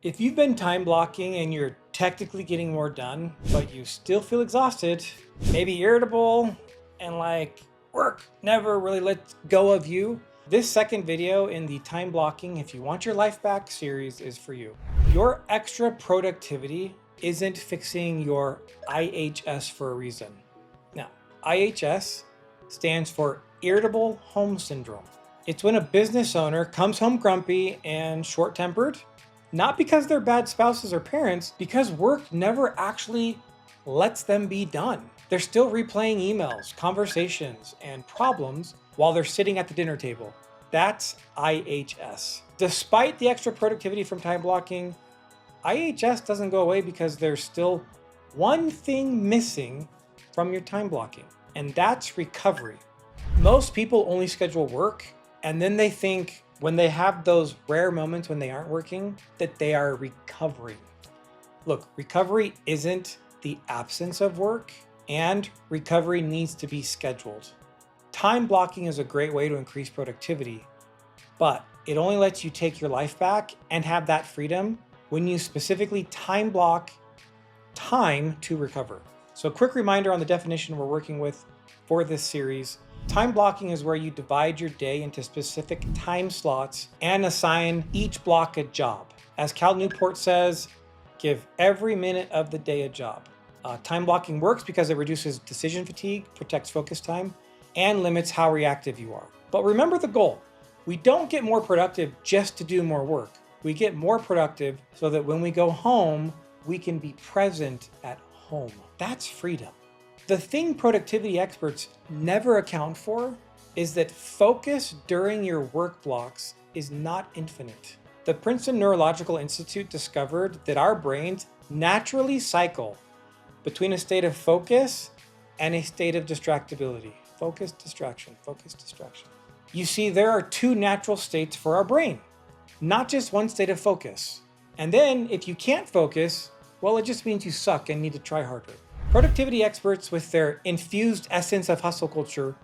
If you've been time blocking and you're technically getting more done, but you still feel exhausted, maybe irritable, and like work never really lets go of you, this second video in the Time Blocking If You Want Your Life Back series is for you. Your extra productivity isn't fixing your IHS for a reason. Now, IHS stands for Irritable Home Syndrome. It's when a business owner comes home grumpy and short-tempered, not because they're bad spouses or parents, because work never actually lets them be done. They're still replaying emails, conversations, and problems while they're sitting at the dinner table. That's IHS. Despite the extra productivity from time blocking, IHS doesn't go away because there's still one thing missing from your time blocking, and that's recovery. Most people only schedule work, and then they think when they have those rare moments when they aren't working, that they are recovering. Look, recovery isn't the absence of work, and recovery needs to be scheduled. Time blocking is a great way to increase productivity, but it only lets you take your life back and have that freedom when you specifically time block time to recover. So a quick reminder on the definition we're working with for this series. Time blocking is where you divide your day into specific time slots and assign each block a job. As Cal Newport says, give every minute of the day a job. Time blocking works because it reduces decision fatigue, protects focus time, and limits how reactive you are. But remember the goal. We don't get more productive just to do more work. We get more productive so that when we go home, we can be present at home. That's freedom. The thing productivity experts never account for is that focus during your work blocks is not infinite. The Princeton Neurological Institute discovered that our brains naturally cycle between a state of focus and a state of distractibility. Focus, distraction, focus, distraction. You see, there are two natural states for our brain, not just one state of focus. And then if you can't focus, well, it just means you suck and need to try harder. Productivity experts with their infused essence of hustle culture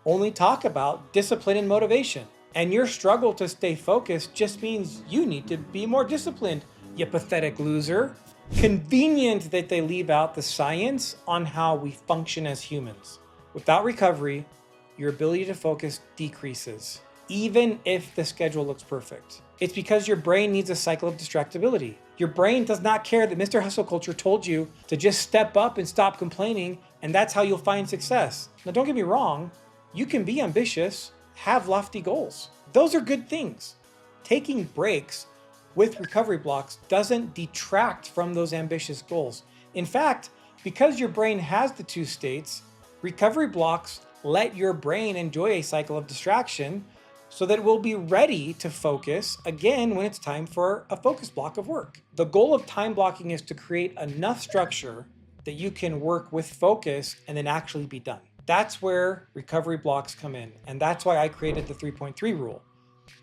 only talk about discipline and motivation. And your struggle to stay focused just means you need to be more disciplined, you pathetic loser. Convenient that they leave out the science on how we function as humans. Without recovery, your ability to focus decreases, even if the schedule looks perfect. It's because your brain needs a cycle of distractibility. Your brain does not care that Mr. Hustle Culture told you to just step up and stop complaining, and that's how you'll find success. Now, don't get me wrong, you can be ambitious, have lofty goals. Those are good things. Taking breaks with recovery blocks doesn't detract from those ambitious goals. In fact, because your brain has the two states, recovery blocks let your brain enjoy a cycle of distraction so that it will be ready to focus again when it's time for a focus block of work. The goal of time blocking is to create enough structure that you can work with focus and then actually be done. That's where recovery blocks come in, and that's why I created the 3.3 rule.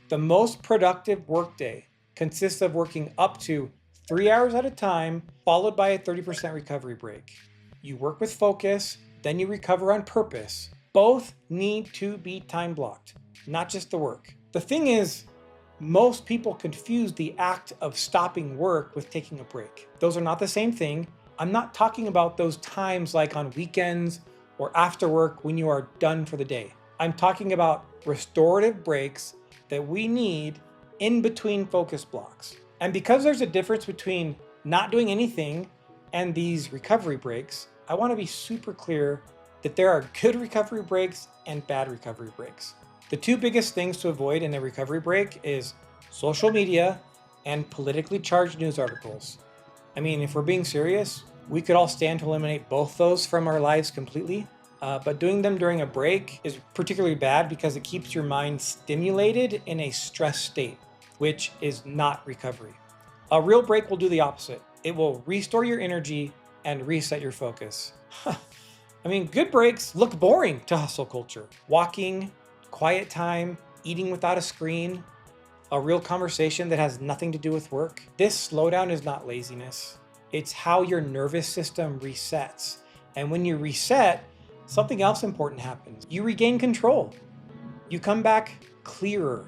The most productive workday consists of working up to 3 hours at a time, followed by a 30% recovery break. You work with focus, then you recover on purpose. Both need to be time blocked, not just the work. The thing is, most people confuse the act of stopping work with taking a break. Those are not the same thing. I'm not talking about those times like on weekends or after work when you are done for the day. I'm talking about restorative breaks that we need in between focus blocks. And because there's a difference between not doing anything and these recovery breaks, I want to be super clear that there are good recovery breaks and bad recovery breaks. The two biggest things to avoid in a recovery break is social media and politically charged news articles. I mean, if we're being serious, we could all stand to eliminate both those from our lives completely, but doing them during a break is particularly bad because it keeps your mind stimulated in a stress state, which is not recovery. A real break will do the opposite. It will restore your energy and reset your focus. I mean, good breaks look boring to hustle culture. Walking, quiet time, eating without a screen, a real conversation that has nothing to do with work. This slowdown is not laziness. It's how your nervous system resets. And when you reset, something else important happens. You regain control. You come back clearer.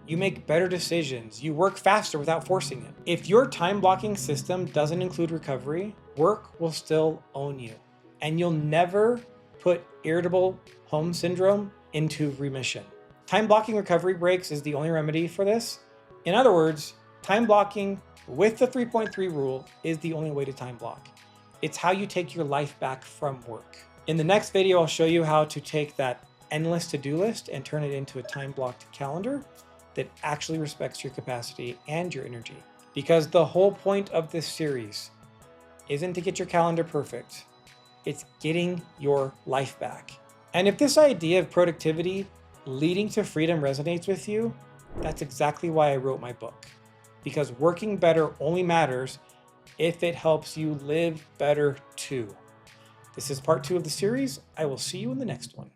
You make better decisions. You work faster without forcing it. If your time blocking system doesn't include recovery, work will still own you. And you'll never put irritable home syndrome into remission. Time blocking recovery breaks is the only remedy for this. In other words, time blocking with the 3.3 rule is the only way to time block. It's how you take your life back from work. In the next video, I'll show you how to take that endless to-do list and turn it into a time-blocked calendar that actually respects your capacity and your energy. Because the whole point of this series isn't to get your calendar perfect. It's getting your life back. And if this idea of productivity leading to freedom resonates with you, that's exactly why I wrote my book. Because working better only matters if it helps you live better too. This is part 2 of the series. I will see you in the next one.